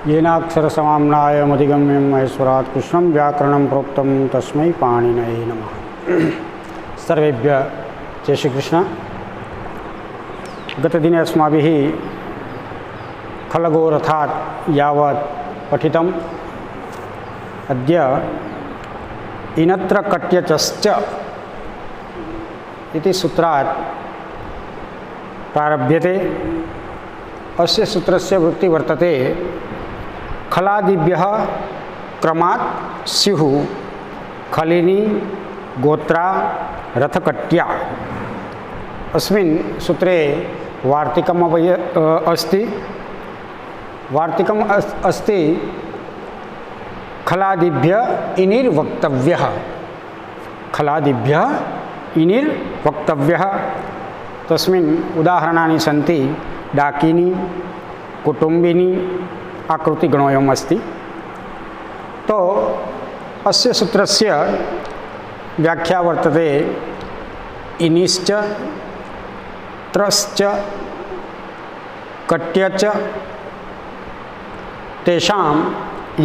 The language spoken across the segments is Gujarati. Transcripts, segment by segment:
येनाक्षरसमाम्नायमधिगम्यं महेश्वरात् कृष्णं व्याकरणं प्रोक्तं तस्मै पाणिनये नमः। सर्वेभ्यः जय श्री कृष्ण। गतदिने अस्माभिः खलगोरथात् यावत् पठितम्। अद्य इनत्र कट्यचश्च इति सूत्रात् प्रारभ्यते। अस्य सूत्रस्य वृत्ति वर्तते खलादिभ्यः क्रमात् स्युः खलिनी गोत्रा रथकट्या। अस्मिन् सूत्रे वार्तिकम् अस्ति। वार्तिकम् अस्ति खलादिभ्यः इनिर्वक्तव्यः। खलादिभ्यः इनिर्वक्तव्यः। तस्मिन् उदाहरणानि सन्ति डाकिनी, कुटुम्बिनी, आकृतिगणोऽयम् अस्ति। तो अस्य सूत्रस्य व्याख्या वर्तते इनिश्च त्रश्च कट्यच तेषाम्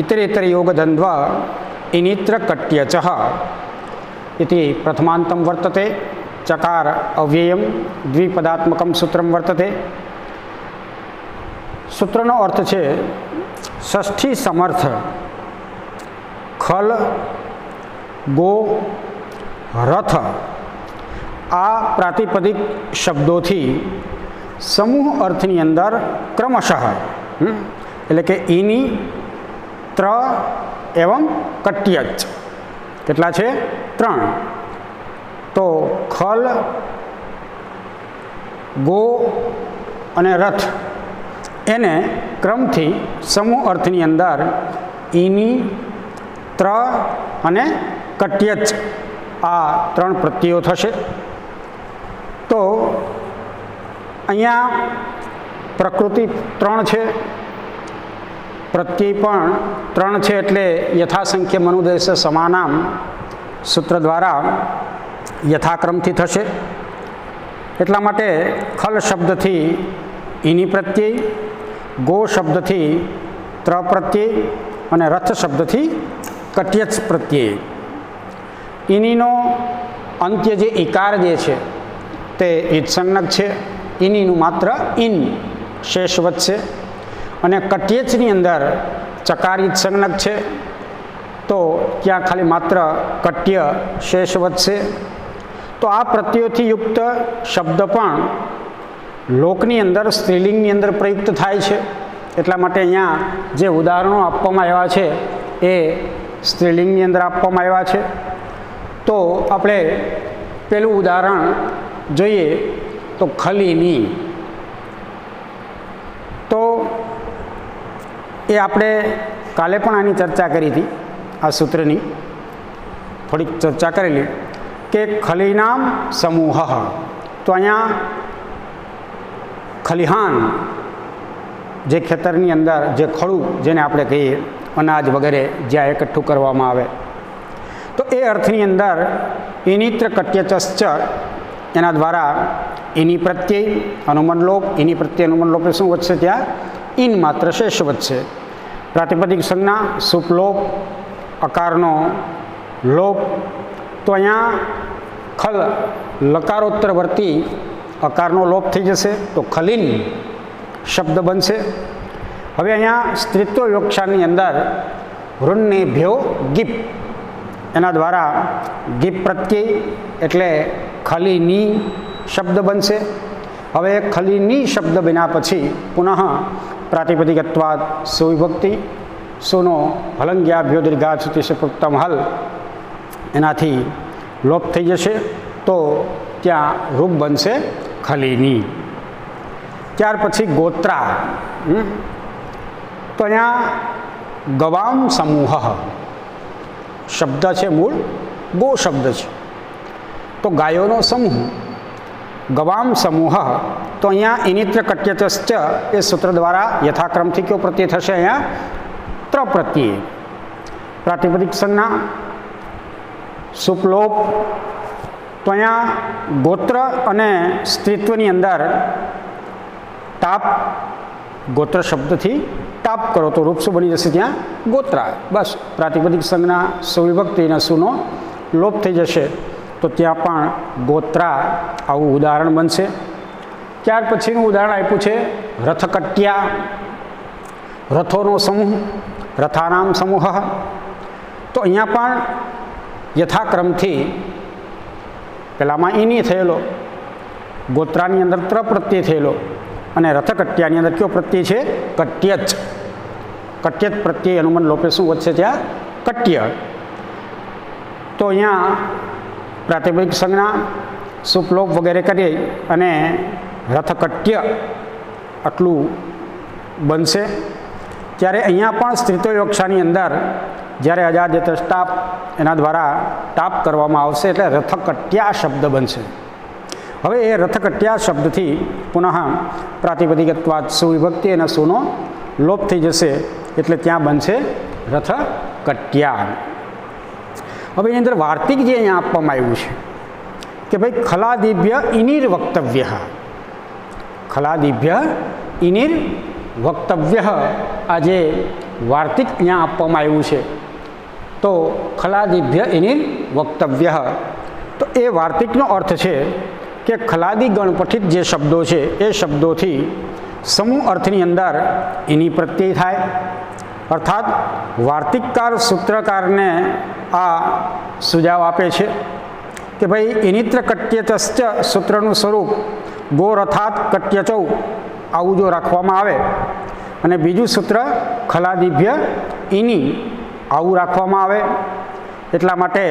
इतरेतरयोगद्वन्द्व इनित्र कट्यचः इति प्रथमान्तं वर्तते। चकार अव्ययं द्विपदात्मकं सूत्रं वर्तते। सूत्रનો અર્થ છે ષષ્ઠી સમર્થ ખલ ગો રથ આ પ્રાતિપદિક શબ્દોથી સમૂહ અર્થની અંદર ક્રમશઃ એટલે કે ઈની ત્ર એવં કટ્યચ કેટલા છે? 3. તો ખલ ગો અને રથ એને ક્રમથી સમૂહ અર્થની અંદર ઈની ત્ર અને કટ્યચ આ 3 પ્રત્યયો થશે. તો અહીંયા પ્રકૃતિ 3 છે, પ્રત્યય પણ 3 છે, એટલે યથાસંખ્ય મનુદેશ સમાનામ સૂત્ર દ્વારા યથાક્રમથી થશે. એટલા માટે ખલ શબ્દથી ઈની પ્રત્યય, ગો શબ્દથી ત્ર પ્રત્યય અને રથ શબ્દથી કટ્યચ પ્રત્યય. ઈનીનો અંત્ય જે ઇકાર જે છે તે ઈત્સંજ્ઞક છે. ઈનીનું માત્ર ઇન શેષ વધશે અને કટ્યચની અંદર ચકાર ઈત્સંજ્ઞક છે, તો ત્યાં ખાલી માત્ર કટ્ય શેષ વધશે. તો આ પ્રત્યયોથી યુક્ત શબ્દ પણ લોકની અંદર સ્ત્રીલિંગની અંદર પ્રયુક્ત થાય છે. એટલા માટે અહીંયા જે ઉદાહરણો આપવામાં આવ્યા છે એ સ્ત્રીલિંગની અંદર આપવામાં આવ્યા છે. તો આપણે પેલું ઉદાહરણ જોઈએ તો ખલીની. તો એ આપણે કાલે પણ આની ચર્ચા કરી હતી, આ સૂત્રની થોડીક ચર્ચા કરેલી કે ખલીનામ સમૂહ. તો અહીંયા ખલિહાન જે ખેતરની અંદર જે ખડું જેને આપણે કહીએ અનાજ વગેરે જ્યાં એકઠું કરવામાં આવે, તો એ અર્થની અંદર ઇનિત્ર કટ્યચશ્ચ એના દ્વારા ઇની પ્રત્યય અનુમનલોપ, ઇની પ્રત્યય અનુમનલોપ શું વધશે? ત્યાં ઇન માત્ર શેષ વધશે. પ્રાતિપદિક સંજ્ઞા સુપલોપ, અકારનો લોપ. તો અહીંયા ખલ લકારોત્તરવર્તી અકારનો લોપ થઈ જશે, તો ખલીન શબ્દ બનશે. હવે અહીંયા સ્ત્રીત્વ વિવક્ષાની અંદર વૃણને ભ્યો ગીપ, એના દ્વારા ગીપ પ્રત્યય એટલે ખલીની શબ્દ બનશે. હવે ખલીની શબ્દ બન્યા પછી પુનઃ પ્રાતિપદિકત્વાદ સુવિભક્તિ, સુનો હલંગ્યાભ્યો દીર્ઘાચુતિ સુપ્તમ હલ, એનાથી લોપ થઈ જશે. તો ત્યાં રૂપ બનશે ખલીની. ત્યાર પછી ગોત્રા. તો અહીંયા ગવામ સમૂહ શબ્દ છે, મૂળ ગો શબ્દ છે, તો ગાયોનો સમૂહ ગવામ સમૂહ. તો અહીંયા ઇનિત્ર કટ્યચશ્ચ એ સૂત્ર દ્વારા યથાક્રમથી કયો પ્રત્યય થશે? અહીંયા ત્ર પ્રત્યય. પ્રાતિપદિક સંજ્ઞા સુપલોપ તો અહીંયા ગોત્ર અને સ્ત્રીત્વની અંદર ટાપ, ગોત્ર શબ્દથી ટાપ કરો તો રૂપ શું બની જશે? ત્યાં ગોત્રા. બસ પ્રાતિપદિક સંજ્ઞા સુવિભક્તિ અને સુનો લોપ થઈ જશે તો ત્યાં પણ ગોત્રા આવું ઉદાહરણ બનશે. ત્યાર પછીનું ઉદાહરણ આપ્યું છે રથકટ્યા, રથોનો સમૂહ, રથાનામ સમૂહ. તો અહીંયા પણ યથાક્રમથી પહેલાંમાં ઈની થયેલો, ગોત્રાની અંદર ત્ર પ્રત્યય થયેલો અને રથકટ્યાની અંદર કયો પ્રત્યય છે? કટ્યચ. કટ્યચ પ્રત્યય અનુમન લોપે શું વધશે? ત્યાં કટ્ય. તો અહીંયા પ્રાતિપદિક સંજ્ઞા સુપલોપ વગેરે કરી અને રથકટ્ય આટલું બનશે. ત્યારે અહીંયા પણ સ્ત્રીત્વ વિવક્ષાની અંદર જ્યારે અજાદ્યત ટાપ એના દ્વારા ટાપ કરવામાં આવશે એટલે રથકટ્યા શબ્દ બનશે. હવે એ રથકટ્યા શબ્દથી પુનઃ પ્રાતિપદિકત્વાદ સુવિભક્તિ અને સુનો લોપ થઈ જશે એટલે ત્યાં બનશે રથકટ્યા. હવે એની અંદર વાર્તિક જે અહીંયા આપવામાં આવ્યું છે કે ભાઈ ખલાદિભ્ય ઇનિર વક્તવ્ય, ખલાદિભ્ય ઇનિર વક્તવ્ય, આ જે વાર્તિક અહીંયા આપવામાં આવ્યું છે તો ખલાદિભ્ય ઇનિર વક્તવ્ય, તો એ વાર્તિકનો અર્થ છે કે ખલાદી ગણપઠિત જે શબ્દો છે એ શબ્દોથી સમૂહ અર્થની અંદર ઇની પ્રત્યય થાય. અર્થાત વાર્તિકકાર સૂત્રકારને આ સુજાવ આપે છે કે ભાઈ ઇનિત્ર કટ્યચશ્ચ સૂત્રનું સ્વરૂપ ગોરથાત કટ્યચૌ આવું જો રાખવામાં આવે અને બીજું સૂત્ર ખલાદિભ્ય ઇની આવું રાખવામાં આવે એટલા માટે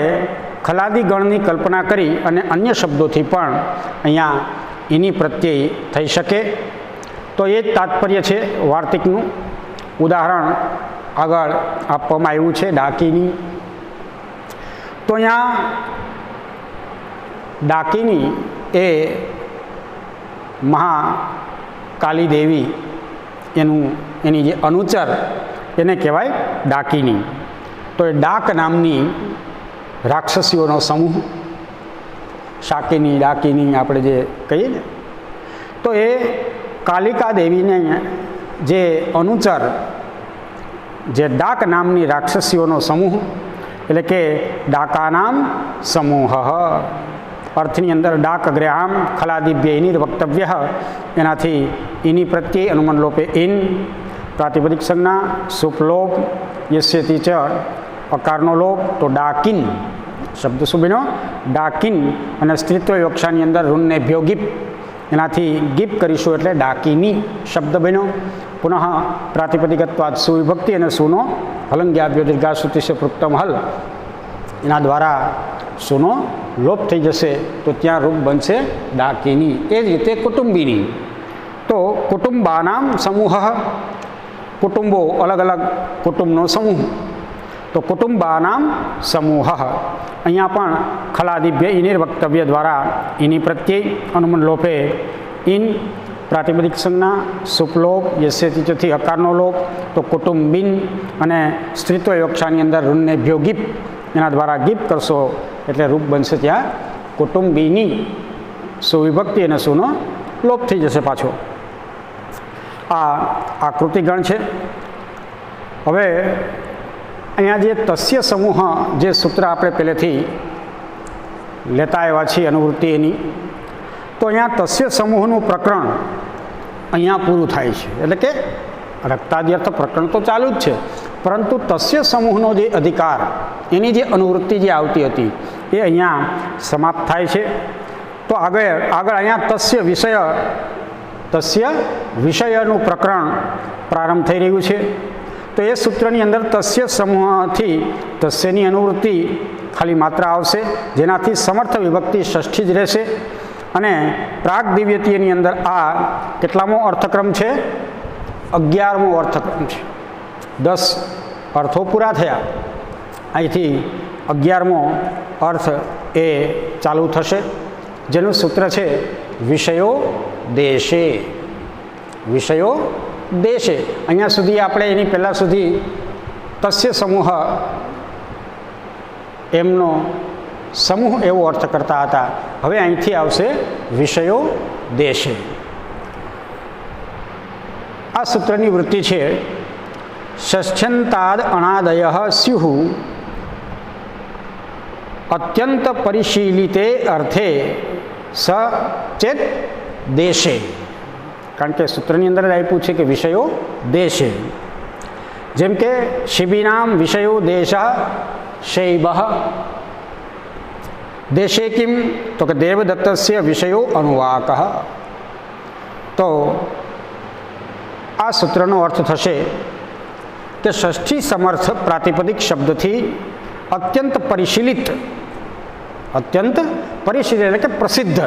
ખલાદી ગણની કલ્પના કરી અને અન્ય શબ્દોથી પણ અહીંયા ઇની પ્રત્યય થઈ શકે. તો એ જ તાત્પર્ય છે વાર્તિકનું. ઉદાહરણ આગળ આપવામાં આવ્યું છે ડાકીની. તો અહીંયા ડાકીની એ મહાકાલી દેવી એની જે અનુચર એને કહેવાય ડાકીની. તો એ ડાક નામની રાક્ષસીઓનો સમૂહ, શાકિની ડાકીની આપણે જે કહીએ ને, તો એ કાલિકા દેવીને જે અનુચર જે ડાક નામની રાક્ષસીઓનો સમૂહ એટલે કે ડાકાનામ સમૂહ. અર્થની અંદર ડાક અગ્રે આમ ખલાદિભ્ય ઇનિર વક્તવ્ય, એનાથી ઇની પ્રત્યય અનુમન લોપે ઇન. પ્રાતિપદિક સંજ્ઞા સુપલોપ યસ્યતિ ચ અકારનો લોપ તો ડાકિન શબ્દ શું બન્યો? ડાકિન. અને સ્ત્રીત્વ વિવક્ષાની અંદર ઋણને ભ્યો ગીપ, એનાથી ગીપ કરીશું એટલે ડાકીની શબ્દ બન્યો. પુનઃ પ્રાતિપદિકત્વાદ સુવિભક્તિ અને સુનો હલંગ્યાભ્યો દીર્ઘાશ્રુતિશે પૃક્તમ હલ, એના દ્વારા સુનો લોપ થઈ જશે તો ત્યાં રૂપ બનશે ડાકીની. એ જ રીતે કુટુંબીની. તો કુટુંબાનામ સમૂહ, કુટુંબો અલગ અલગ કુટુંબનો સમૂહ તો કુટુંબાનામ સમૂહ. અહીંયા પણ ખલાદિભ્ય ઇનિર વક્તવ્ય દ્વારા ઇની પ્રત્યય અનુમન લોપે ઇન. પ્રાતિપદિક સંજ્ઞા સુપલોપ યસ્યતિ ચોથી અકારનો લોપ તો કુટુંબિન. અને સ્ત્રીત્વ વિવક્ષાની અંદર ઋણને ભ્યો ગીપ, એના દ્વારા ગીપ કરશો એટલે રૂપ બનશે ત્યાં કુટુંબીની. સુવિભક્તિ અને સુનો લોપ થઈ જશે પાછો. આ આકૃતિગણ છે. હવે અહીંયા જે તસ્ય સમૂહ જે સૂત્ર આપણે પહેલેથી લેતા આવ્યા છીએ અનુવૃત્તિ એની, તો અહીંયા તસ્ય સમૂહનું પ્રકરણ અહીંયા પૂરું થાય છે. એટલે કે રક્તાદ્યર્થ પ્રકરણ તો ચાલુ જ છે પરંતુ તસ્ય સમૂહનો જે અધિકાર એની જે અનુવૃત્તિ જે આવતી હતી એ અહીંયા સમાપ્ત થાય છે. તો આગળ અહીંયા તસ્ય વિષયનું પ્રકરણ પ્રારંભ થઈ રહ્યું છે. તો એ સૂત્રની અંદર તસ્ય સમૂહથી તસ્યની અનુવૃત્તિ ખાલી માત્રા આવશે જેનાથી સમર્થ વિભક્તિ ષષ્ઠી જ રહેશે. અને પ્રાગ દિવ્યતીયની અંદર આ કેટલામો અર્થક્રમ છે? 11મો અર્થક્રમ છે. 10 અર્થો પૂરા થયા, અહીંથી 11મો અર્થ એ ચાલુ થશે જેનું સૂત્ર છે વિષયો દેશે. વિષયો દેશે. અહીંયા સુધી આપણે એની પહેલાં સુધી તસ્ય સમૂહ એમનો સમૂહ એવો અર્થ કરતા હતા. હવે અહીંથી આવશે વિષયો દેશે. આ સૂત્રની વૃત્તિ છે ષષ્ઠ્યંતાદ અણાદય સ્યુઃ અત્યંત પરિશીલિતે અર્થે સ ચેત દેશે. કારણ કે સૂત્રની અંદર જ આપ્યું છે કે વિષયો દેશે. જેમ કે શિબીનામ વિષયો દેશ શૈબ. દેશે કિમ તો કે દેવદત્તસ્ય વિષયો અનુવાક. તો આ સૂત્રનો અર્થ થશે કે ષષ્ઠી સમર્થ પ્રાતિપદિક શબ્દથી અત્યંત પરિશીલિત એટલે કે પ્રસિદ્ધ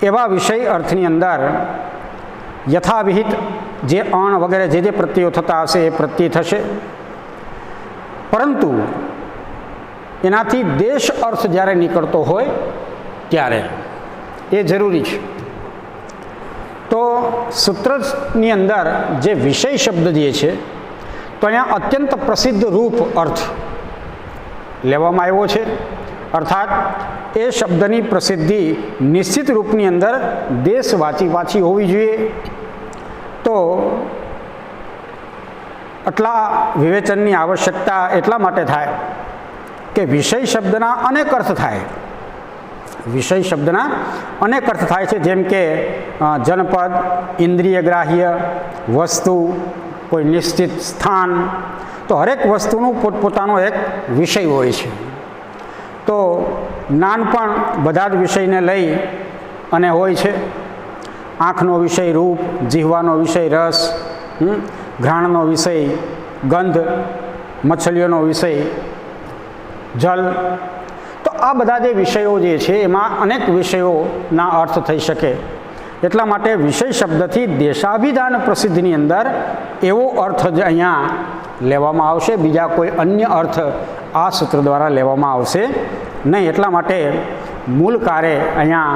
એવા વિષય અર્થની અંદર યથાવિહિત જે અણ વગેરે જે પ્રત્યયો થતા હશે એ પ્રત્યય થશે, પરંતુ એનાથી દેશ અર્થ જ્યારે નીકળતો હોય ત્યારે એ જરૂરી છે. તો સૂત્રની અંદર જે વિષય શબ્દ જે છે તો અહીંયા અત્યંત પ્રસિદ્ધ રૂપ અર્થ લેવામાં આવ્યો છે. અર્થાત એ શબ્દની પ્રસિદ્ધિ નિશ્ચિત રૂપની અંદર દેશ પાછી હોવી જોઈએ. તો આટલા વિવેચનની આવશ્યકતા એટલા માટે થાય કે વિષય શબ્દના અનેક અર્થ થાય. વિષય શબ્દના અનેક અર્થ થાય છે. જેમ કે જનપદ, ઇન્દ્રિય ગ્રાહ્ય વસ્તુ, કોઈ નિશ્ચિત સ્થાન. તો હરેક વસ્તુનું પોતપોતાનો એક વિષય હોય છે. તો નાનપણ બધા જ વિષયને લઈ અને હોય છે. આંખનો વિષય રૂપ, જીહવાનો વિષય રસ, ઘ્રાણનો વિષય ગંધ, મછલીઓનો વિષય જલ. તો આ બધા જે વિષયો જે છે એમાં અનેક વિષયોના અર્થ થઈ શકે. એટલા માટે વિષય શબ્દથી દેશાભિધાન પ્રસિદ્ધિની અંદર એવો અર્થ જ અહીંયા લેવામાં આવશે. બીજા કોઈ અન્ય અર્થ આ સૂત્ર દ્વારા લેવામાં આવશે નહીં. એટલા માટે મૂળકારે અહીંયા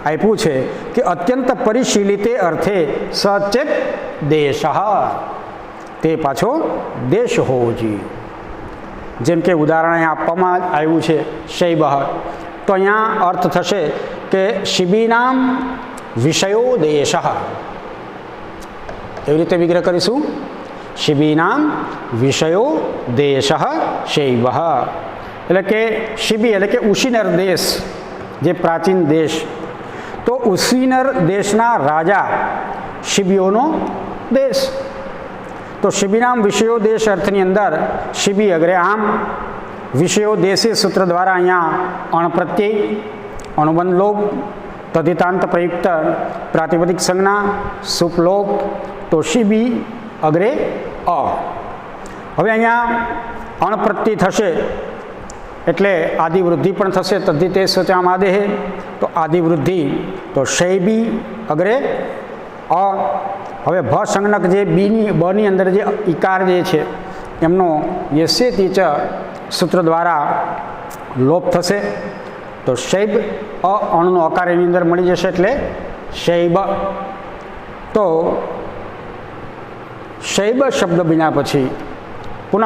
આપ્યું છે કે અત્યંત પરિશીલિતે અર્થે સચેત દેશ, તે પાછો દેશ હોવો જોઈએ. જેમ કે ઉદાહરણ અહીંયા આપવામાં આવ્યું છે શૈબ. તો અહીંયા અર્થ થશે કે શિબીનામ વિષયો દેશ. એવી રીતે વિગ્રહ કરીશું. શિબીનામ વિષયો દેશ શૈવ. એટલે કે શિબી એટલે કે ઉશીનર દેશ, જે પ્રાચીન દેશ. તો ઉશીનર દેશના રાજા શિબીઓનો દેશ. તો શિબીનામ વિષયો દેશ અર્થની અંદર શિબી અગ્રે આમ, વિષયો દેશી સૂત્ર દ્વારા અહીંયા અણપ્રત્યય, અનુબંધ લોપ, તદિતાંત પ્રયુક્ત પ્રાતિપદિક સંજ્ઞા, સુપલોપ. તો શિબી અગ્રે અ. હવે અહીંયા અણપ્રત્યય થશે એટલે આદિવૃદ્ધિ પણ થશે. તદ્ધિતે સ્વચામ આદેહે. તો આદિવૃદ્ધિ તો શૈબી અગ્રે અ. હવે ભ સંજ્ઞક જે બની અંદર જે ઇકાર જે છે એમનો યસ્ય તીચ સૂત્ર દ્વારા લોપ થશે. તો શૈબ અ અણનો અકાર એની અંદર મળી જશે એટલે શૈબ. તો શૈબ શબ્દ બન્યા પછી પુનઃ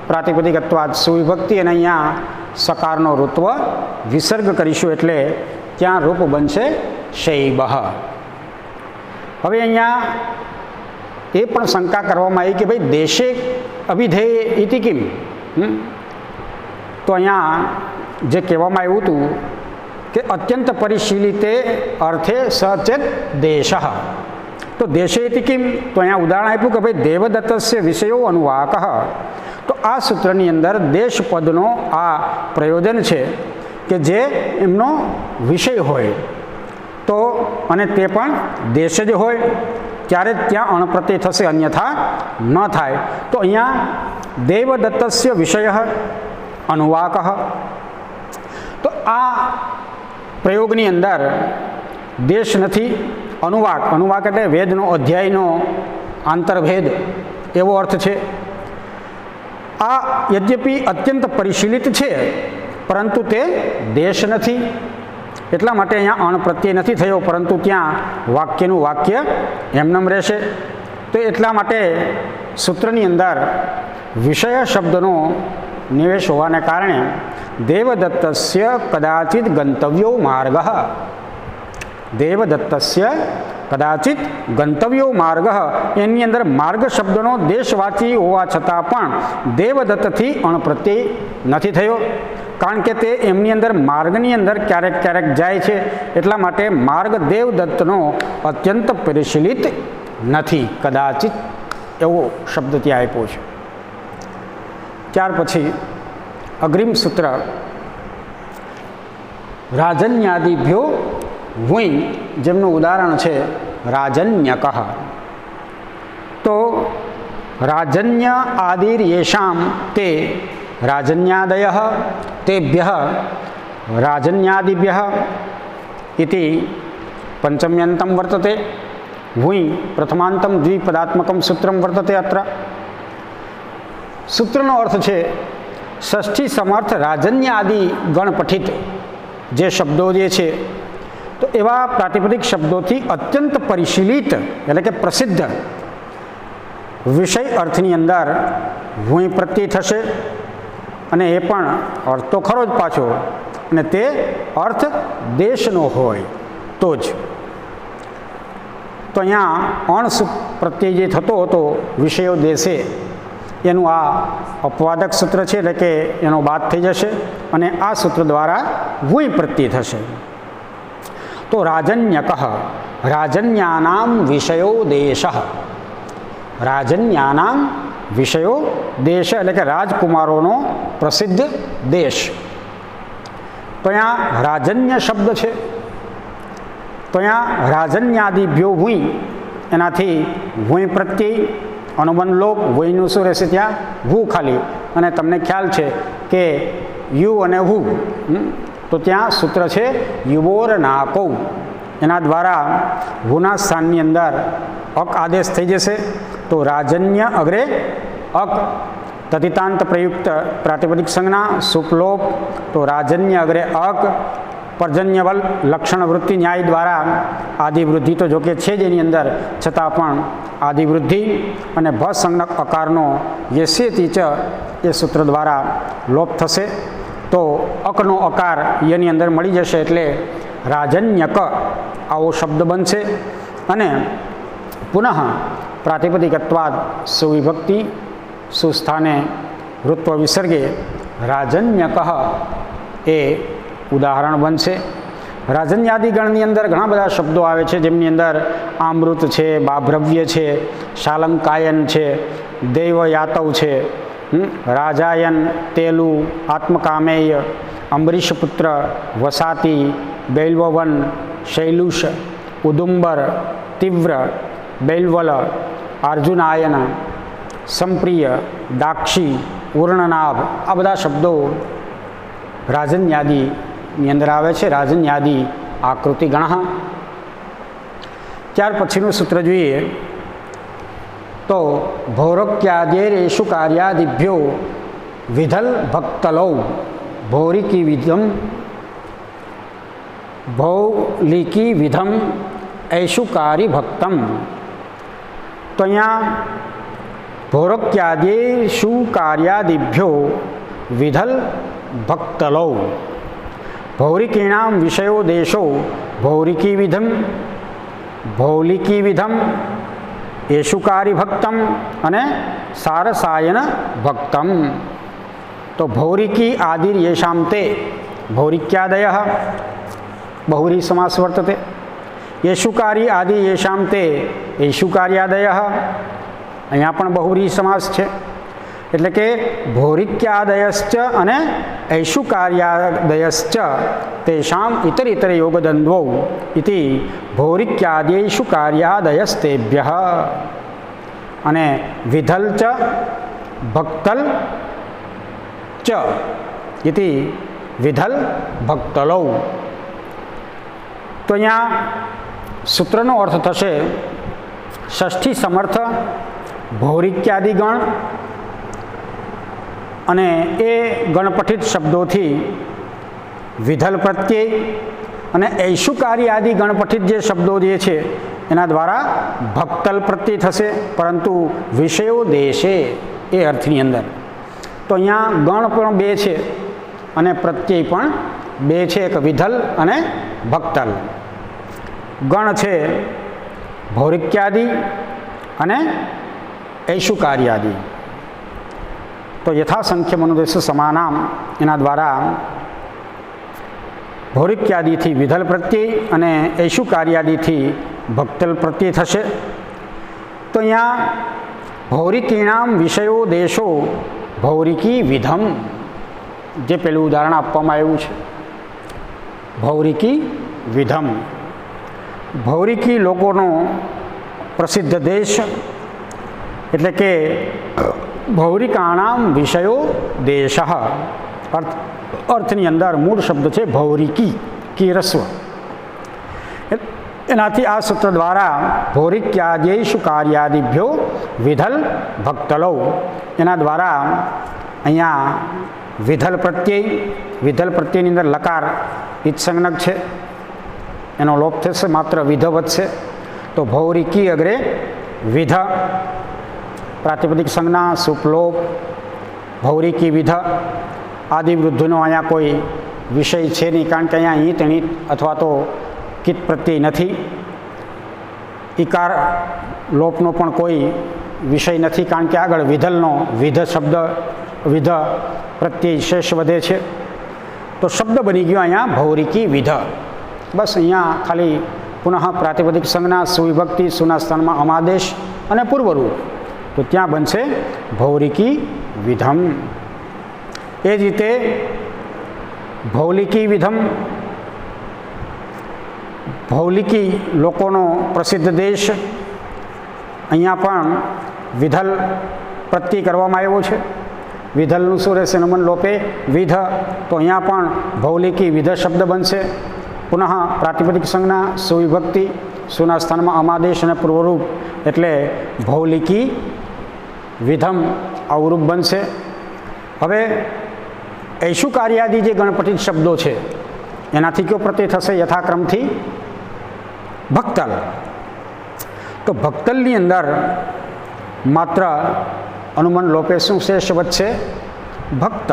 પ્રાતિપદિકત્વાદ સુવિભક્તિ અને અહીંયા સકારનો ઋત્વ વિસર્ગ કરીશું એટલે ત્યાં રૂપ બનશે શૈબ. હવે અહીંયા એ પણ શંકા કરવામાં આવી કે ભાઈ દેશે અભિધેય ઇતિ કિમ. તો અહીંયા જે કહેવામાં આવ્યું હતું કે અત્યંત પરિશીલિતે અર્થે સચેત દેશ. તો દેશે ઇતિ કિમ. તો અહીંયા ઉદાહરણ આપ્યું કે ભાઈ દેવદત્તસ્ય વિષયો અનુવાક. તો આ સૂત્રની અંદર દેશ પદનો આ પ્રયોજન છે કે જે એમનો વિષય હોય તો, અને તે પણ દેશ જ હોય ત્યારે ત્યાં અણપ્રત્યય થશે, અન્યથા ન થાય. તો અહીંયા દેવદત્તસ્ય વિષય અનુવાક. તો આ પ્રયોગની અંદર દેશ નથી, અનુવાક. અનુવાક એટલે વેદનો, અધ્યાયનો આંતરભેદ એવો અર્થ છે. આ યદ્યપિ અત્યંત પરિશીલિત છે પરંતુ તે દેશ નથી. એટલા માટે અહીંયા અણપ્રત્યય નથી થયો, પરંતુ ત્યાં વાક્યનું વાક્ય એમનેમ રહેશે. તો એટલા માટે સૂત્રની અંદર વિષય શબ્દનો નિવેશ હોવાને કારણે દેવદત્તસ્ય કદાચિત ગંતવ્યો માર્ગ, દેવદત્તસ્ય કદાચિત ગંતવ્યો માર્ગ, એની અંદર માર્ગ શબ્દનો દેશવાચી હોવા છતાં પણ દેવદત્તથી અણપ્રત્યય નથી થયો, કારણ કે તે એમની અંદર માર્ગની અંદર ક્યારેક ક્યારેક જાય છે, એટલા માટે માર્ગ દેવદત્તનો અત્યંત પરિશીલિત નથી. કદાચિત એવો શબ્દ ત્યાં આપ્યો છે. ત્યાર પછી અગ્રિમ સૂત્ર રાજન્યાદિભ્યો વુઈ, જેમનું ઉદાહરણ છે રાજન્યક. તો રાજન્ય આદિર યેષામ તે રાજન્યાદય તેભ્ય રાજન્યાદિભ્ય ઇતિ પંચમ્યંતમ વર્તતે. વુઈ પ્રથમાંતમ દ્વિપદાત્મકમ સૂત્રમ વર્તતે. અત્ર સૂત્રનો અર્થ છે ષષ્ઠી સમર્થ રાજન્ય આદિ ગણ પઠિત જે શબ્દો જે છે, તો એવા પ્રાતિપદિક શબ્દોથી અત્યંત પરિશીલિત એટલે કે પ્રસિદ્ધ વિષય અર્થની અંદર ભૂમિ પ્રત્યય થશે, અને એ પણ અર્થ તો ખરો જ પાછો, અને તે અર્થ દેશનો હોય તો જ. તો અહીંયા અણ પ્રત્યય જે થતો હતો વિષયો દેશે, એનું આ અપવાદક સૂત્ર છે, એટલે કે એનો બાદ થઈ જશે, અને આ સૂત્ર દ્વારા ભૂમિ પ્રત્યય થશે. તો રાજન્યક રાજન્યાનામ વિષયો દેશ, રાજન્યાનામ વિષયો દેશ એટલે કે રાજકુમારોનો પ્રસિદ્ધ દેશ. તો અહીંયા રાજન્ય શબ્દ છે, તો અહીંયા રાજન્યાદિભ્યો ભૂઈ, એનાથી ભૂઈ પ્રત્યય અનુબંધ લોપ, ભૂઈનું શું રહેશે ત્યાં ભૂ ખાલી, અને તમને ખ્યાલ છે કે યુ અને હુ, તો ત્યાં સૂત્ર છે યુવોર નાકો, એના દ્વારા ભૂના સ્થાનની અંદર અક આદેશ થઈ જશે. તો રાજન્ય અગ્રે અક તદિતાંત પ્રયુક્ત પ્રાતિપદિક સંજ્ઞા સુપલોપ, તો રાજન્ય અગ્રે અક પર્જન્યબલ લક્ષણ વૃત્તિ ન્યાય દ્વારા આદિવૃદ્ધિ તો જોકે છે જ એની અંદર, છતાં પણ આદિવૃદ્ધિ અને ભ સંજ્ઞક અકારનો યસ્યેતિ ચ એ સૂત્ર દ્વારા લોપ થશે. તો અકનો અકાર એની અંદર મળી જશે, એટલે રાજન્યક આવો શબ્દ બનશે. અને પુનઃ પ્રાતિપદિકત્વાદ સુવિભક્તિ સુસ્થાને ઋત્વ વિસર્ગે રાજન્યક એ ઉદાહરણ બનશે. રાજન્યાદિગણની અંદર ઘણા બધા શબ્દો આવે છે, જેમની અંદર આમૃત છે, બાભ્રવ્ય છે, શાલંકાયન છે, દૈવયાતવ છે, રાજાયન, તેલુ, આત્મકામેય, અંબરીશપુત્ર, વસાતી, બૈલ્વવન, શૈલુષ, ઉદુંબર, તીવ્ર, બૈલ્વલ, અર્જુનાયન, સંપ્રિય, દાક્ષી, ઉર્ણનાભ, આ બધા શબ્દો રાજન્યાદિની અંદર આવે છે. રાજન્યાદિ આકૃતિ ગણ. ત્યાર પછીનું સૂત્ર જોઈએ તો ભૌરક્યાદેરેષુ કાર્યાદિભ્યો વિધલ ભક્તલૌ ભૌરિકી વિધમ ભૌલિકી વિધમ ઐશુકારી ભક્તમ. તો અહીંયા ભૌરક્યાદેષુ કાર્યાદિભ્યો વિધલ ભક્તલૌ ભૌરિકીણામ વિષયો દેશો ભૌરિકી વિધમ ભૌલિકી વિધમ યેશુકારી ભક્તમ અને સારસાયન ભક્તમ. તો ભૌરિકી આદિર યેષામ તે ભૌરિક્યાદય બહુરી સમાસ વર્તતે. યેશુકારી આદિ યેષામ તે યેશુકાર્યાદય, અહીંયા પણ બહુરી સમાસ છે, એટલે કે ભૌરિક્યાદયશ્ચ અને ઐશુકાર્યાદયશ્ચ તેષામ ઇતર ઇતર યોગદંદ્વૌ ઇતિ ભૌરિક્યાદ્યૈશુકાર્યાદયસ્તેભ્ય. અને વિધલ ચ ભક્તલ ચ ઇતિ વિધલ ભક્તલૌ. તો અહીંયા સૂત્રનો અર્થ થશે ષષ્ઠી સમર્થ ભૌરિક્યાદિ ગણ, અને એ ગણપઠિત શબ્દોથી વિધલ પ્રત્યય અને ઐશુકારી આદિ ગણપઠિત જે શબ્દો જે છે એના દ્વારા ભક્તલ પ્રત્યય થશે, પરંતુ વિષયો દેશે એ અર્થની અંદર. તો અહીંયા ગણ પણ બે છે, અને પ્રત્યય પણ બે છે, એક વિધલ અને ભક્તલ. ગણ છે ભૌરિક્યાદિ અને ઐશુકાર્યાદિ. તો યથાસંખ્ય મનુદેશ સમાનામ એના દ્વારા ભૌરિક્યાદિથી વિધલ પ્રત્યય અને ઐશુકાર્યાદિથી ભક્તલ પ્રત્યય થશે. તો અહીંયા ભૌરિકીણામ વિષયો દેશો ભૌરિકી વિધમ, જે પેલું ઉદાહરણ આપવામાં આવ્યું છે, ભૌરિકી વિધમ. ભૌરિકી લોકોનો પ્રસિદ્ધ દેશ, એટલે કે ભૌરિકાણામ વિષયો દેશ. અર્થની અંદર મૂળ શબ્દ છે ભૌરિકી, કી રસ્વ. એનાથી આ સૂત્ર દ્વારા ભૌરિક્યાદેશુ કાર્યાદિભ્યો વિધલ ભક્તલૌ, એના દ્વારા અહીંયા વિધલ પ્રત્યયની અંદર લકાર ઇત્સંજ્ઞક છે, એનો લોપ થશે, માત્ર વિધ વધશે. તો ભૌરિકી અગ્રે વિધ, પ્રાતિપદિક સંજ્ઞા સુપલોપ, ભૌરિકી વિધ. આદિ વૃદ્ધિનો અહીંયા કોઈ વિષય છે નહીં, કારણ કે અહીંયા ઈત ણીત અથવા તો કિત પ્રત્યય નથી. ઈકાર લોપનો પણ કોઈ વિષય નથી, કારણ કે આગળ વિધલનો વિધ શબ્દ, વિધ પ્રત્યય શેષ વધે છે. તો શબ્દ બની ગયો અહીંયા ભૌરિકી વિધ. બસ અહીંયા ખાલી પુનઃ પ્રાતિપદિક સંજ્ઞા, સુવિભક્તિ, સુના સ્થાનમાં અમાદેશ અને પૂર્વરૂપ, તો ત્યાં બનશે ભૌરિકી વિધમ. એ જ રીતે ભૌલિકી વિધમ, ભૌલિકી લોકોનો પ્રસિદ્ધ દેશ, અહીંયા પણ વિધલ પ્રત્યય કરવામાં આવ્યો છે. વિધલનું શું રહેશે? નમન લોપે વિધ. તો અહીંયા પણ ભૌલિકી વિધ શબ્દ બનશે. પુનઃ પ્રાતિપદિક સંજ્ઞા, સુવિભક્તિ, સુના સ્થાનમાં અમાદેશ અને પૂર્વરૂપ, એટલે ભૌલિકી વિધમ અવરૂપ બનશે. હવે ઐશુકાર્યાદિ જે ગણપતિત શબ્દો છે એનાથી કયો પ્રત્યય થશે? યથાક્રમથી ભક્તલ. તો ભક્તલની અંદર માત્ર અનુમન લોપે શું શેષ વધશે? ભક્ત.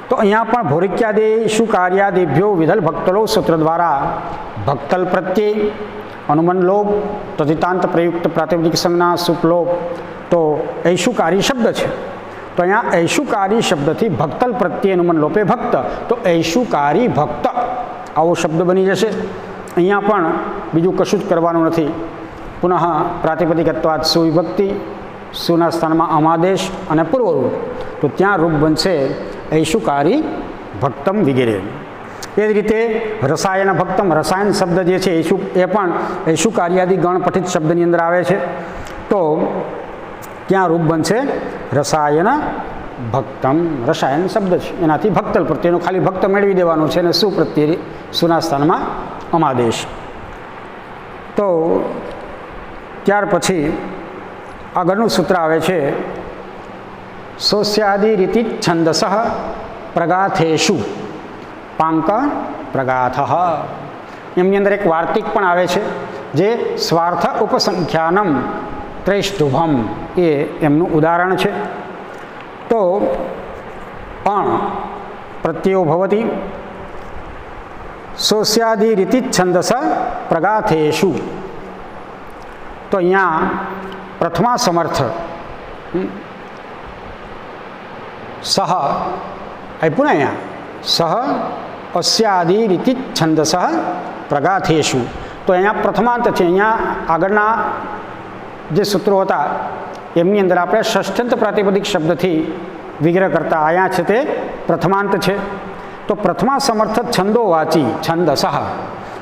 તો અહીંયા પણ ભૌરિક્યાદેશુ કાર્યાદિભ્યો વિધલ ભક્તલો સૂત્ર દ્વારા ભક્તલ પ્રત્યય, અનુમન લોપ, તદિતાંત પ્રયુક્ત પ્રાતિપદિક સંજ્ઞા, સુપલોપ, તો ઐશુકારી શબ્દ છે. તો અહીંયા ઐશુકારી શબ્દથી ભક્તલ પ્રત્યે અનુમન લોપે ભક્ત, તો ઐશુકારી ભક્ત આવો શબ્દ બની જશે. અહીંયા પણ બીજું કશું જ કરવાનું નથી. પુનઃ પ્રાતિપદિકત્વાદ સુવિભક્તિ, સુના સ્થાનમાં અમાદેશ અને પૂર્વરૂપ, તો ત્યાં રૂપ બનશે ઐશુકારી ભક્તમ વગેરે. એ જ રીતે રસાયન ભક્તમ, રસાયન શબ્દ જે છે એ પણ ઐશુકાર્યાદિ ગણપઠિત શબ્દની અંદર આવે છે. તો ત્યાં રૂપ બનશે રસાયન ભક્તમ. રસાયન શબ્દ છે, એનાથી ભક્તલ પ્રત્યેનો ખાલી ભક્ત મેળવી દેવાનું છે, અને સુપ્રત્યે સુના સ્થાનમાં અમાદેશ. તો ત્યાર પછી આગળનું સૂત્ર આવે છે સોસ્યાદિ રીતિ છંદસ પ્રગાથેશુ પાંક પ્રગાથ. એમની અંદર એક વાર્તિક પણ આવે છે, જે સ્વાર્થ ઉપસંખ્યાનમ ત્રૈષ્ટુભમ, એ એમનું ઉદાહરણ છે. તો પણ પ્રત્યયો ભવતી સોસ્યાદિ રીતિ છંદસ પ્રગાથેશુ. તો અહીંયા પ્રથમા સમર્થ સહ આપ્યું ને, અહીંયા સહ અસ્યાદિ રીતિ છંદસ પ્રગાથેશુ. તો અહીંયા પ્રથમાંત છે. અહીંયા આગળના જે સૂત્રો હતા એમની અંદર આપણે ષષ્ઠ્યંત પ્રાતિપદિક શબ્દથી વિગ્રહ કરતા અહીંયા છે તે પ્રથમાંત છે. તો પ્રથમા સમર્થ છંદોવાચી છંદસઃ,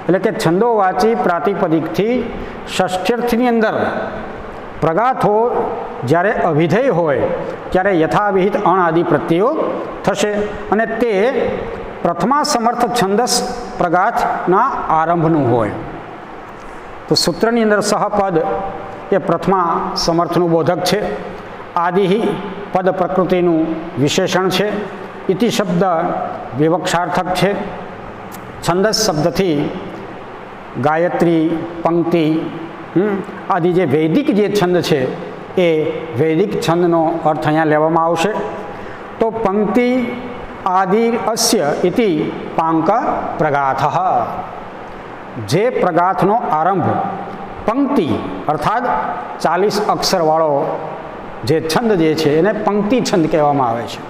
એટલે કે છંદોવાચી પ્રાતિપદિકથી ષષ્ઠ્યર્થની અંદર પ્રગાથો જ્યારે અભિધેય હોય ત્યારે યથાવિહિત અણ આદિ પ્રત્યયો થશે, અને તે પ્રથમા સમર્થ છંદસ પ્રગાથના આરંભનું હોય. તો સૂત્રની અંદર સહપદ એ પ્રથમા સમર્થનું બોધક છે. આદિ પદ પ્રકૃતિનું વિશેષણ છે. ઇતિ શબ્દ વિવક્ષાર્થક છે. છંદસ શબ્દથી ગાયત્રી, પંક્તિ આદિ જે વૈદિક જે છંદ છે એ વૈદિક છંદનો અર્થ અહીંયા લેવામાં આવશે. તો પંક્તિ આદિર અસ્ય ઇતિ પાંક પ્રગાથઃ, જે પ્રગાથનો આરંભ પંક્તિ અર્થાત 40 અક્ષરવાળો જે છંદ જે છે એને પંક્તિ છંદ કહેવામાં આવે છે.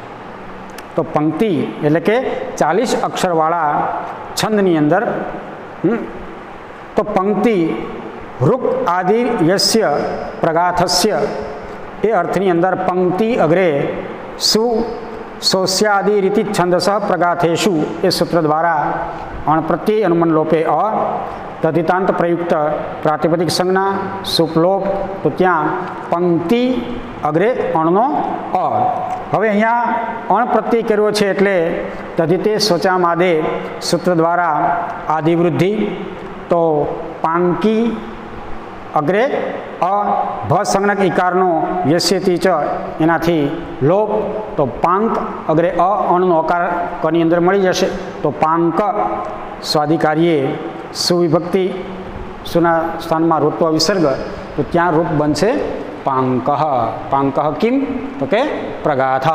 તો પંક્તિ એટલે કે 40 અક્ષરવાળા છંદની અંદર તો પંક્તિ ઋક આદિ યસ્ય પ્રગાથસ્ય, એ અર્થની અંદર પંક્તિ અગ્રે સુ શોષ્યાદિ રીતિ છંદસ પ્રગાથેશુ, એ સૂત્ર દ્વારા અણ પ્રત્યય અનુમન લોપે અ, તદિતાંત પ્રયુક્ત પ્રાતિપદિક સંજ્ઞા સુપલોપ, તો ત્યાં પંક્તિ અગ્રે અણનો અ. હવે અહીંયા અણ પ્રત્યય કર્યો છે એટલે તદિતે સ્વચામાદે સૂત્ર દ્વારા આદિવૃદ્ધિ, તો પાંકી અગ્રે અ, ભ સંજ્ઞક ઇકારનો યસ્યતિ ચ એનાથી લોપ, તો પાંક અગ્રે અ, અણનો અકાર કની અંદર મળી જશે, તો પાંક સ્વાધિકારીએ સુવિભક્તિ સુના સ્થાનમાં રૂત્વ વિસર્ગ, તો ત્યાં રૂપ બનશે પાંક. પાંક કિમ, તો કે પ્રગાથ.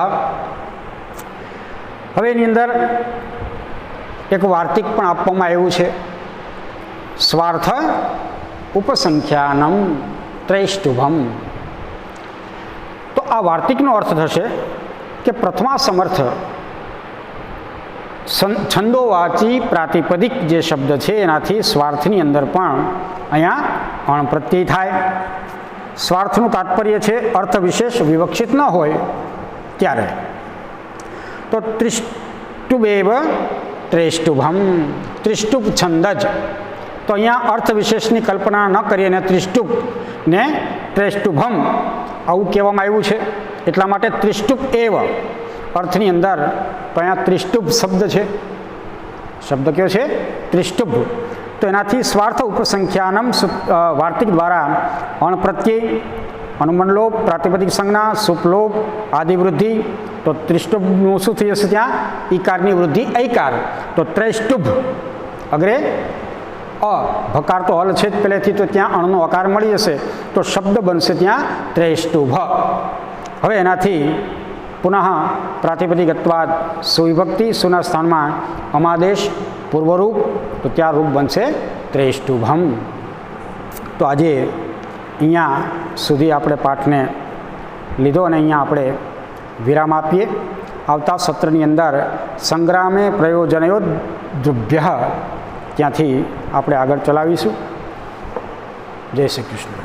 હવે એની અંદર એક વાર્તિક પણ આપવામાં આવ્યું છે. સ્વાર્થ ઉપસંખ્યાનમ ત્રૈષ્ટુભમ. તો આ વાર્તિકનો અર્થ થશે કે પ્રથમા સમર્થ છંદોવાચી પ્રાતિપદિક જે શબ્દ છે એનાથી સ્વાર્થની અંદર પણ અહીંયા અણ પ્રત્યય થાય. સ્વાર્થનું તાત્પર્ય છે અર્થ વિશેષ વિવક્ષિત ન હોય ત્યારે. તો ત્રિષ્ટુભેવ ત્રૈષ્ટુભમ, ત્રિષ્ટુભ છંદ જ. તો અહીંયા અર્થ વિશેષની કલ્પના ન કરી અને ત્રિષ્ટુભ ને ત્રૈષ્ટુભમ આવું કહેવામાં આવ્યું છે. એટલા માટે ત્રિષ્ટુભ એવ અર્થની અંદર તો અહીંયા ત્રિષ્ટુભ શબ્દ છે. શબ્દ કયો છે? ત્રિષ્ટુભ. તો એનાથી સ્વાર્થ ઉપસંખ્યાનમ વાર્તિક દ્વારા અણ પ્રત્યય અનુમનલોપ પ્રાતિપદિક સંજ્ઞા સુપલોપ આદિવૃદ્ધિ, તો ત્રિષ્ટુભનું શું થઈ જશે? ત્યાં ઈકારની વૃદ્ધિ ઐકાર, તો ત્રૈષ્ટુભ અગ્રે અ, ભકાર તો હલ છે જ પહેલેથી, તો ત્યાં અણનો અકાર મળી જશે, તો શબ્દ બનશે ત્યાં ત્રૈષ્ટુભ. હવે એનાથી પુનઃ પ્રાતિપદિકત્વાદ સુવિભક્તિ સુના સ્થાનમાં અમાદેશ પૂર્વરૂપ, તો ત્યાં રૂપ બનશે ત્રૈષ્ટુભમ. તો આજે અહીંયા સુધી આપણે પાઠને લીધો અને અહીંયા આપણે વિરામ આપીએ. આવતા સત્રની અંદર સંગ્રામે પ્રયોજનયો દ્રવ્ય ત્યાંથી આપણે આગળ ચલાવીશું. જય શ્રી કૃષ્ણ.